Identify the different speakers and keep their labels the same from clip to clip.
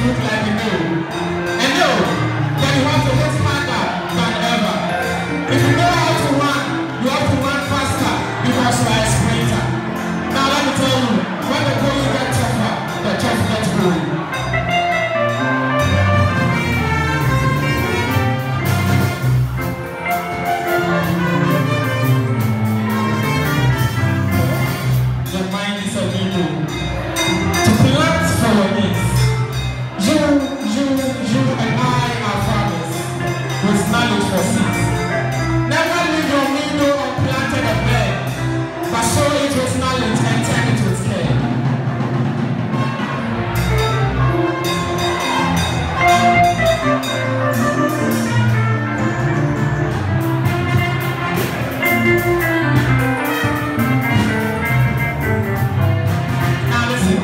Speaker 1: look like a no. And no, then you have to hit harder than ever. If you know how to run, you have to run faster because you are a sprinter. Now let me tell you, when the going gets tougher, the tough gets going. Your mind is a window to plant for your needs. You and I are farmers with knowledge for seeds. Never leave your window unplanted and bare, but sow it with knowledge and tend it with care. Now listen,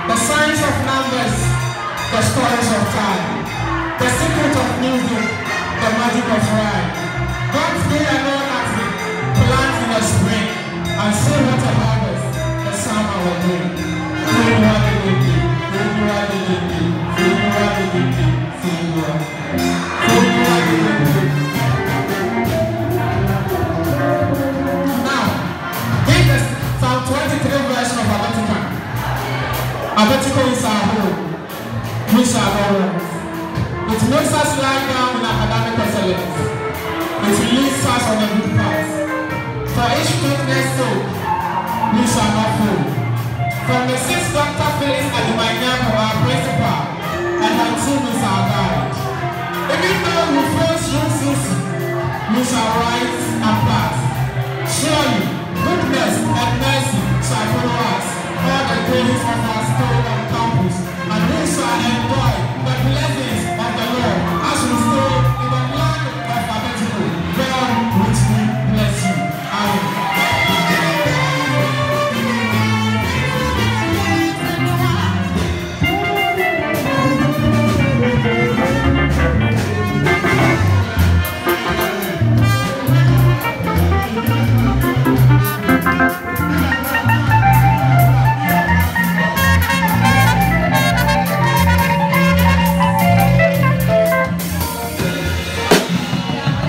Speaker 1: the science of numbers, the stories of time, the secret of music, the magic of rhyme. God's day and all nothing, plant in the spring, and see what a harvest the summer will bring. Now, take the Psalm 23 version of Attica. Attica is our home. We shall go wrong. It makes us lie down in academic excellence. It leads us on a good path. For each goodness soul, we shall not fall. From the 6th Dr. Phyllis Adimanyako, our principal, and her team is our guide. Even though we face rules, we shall rise and pass. Surely, goodness and mercy shall follow us all the days of our stay on campus.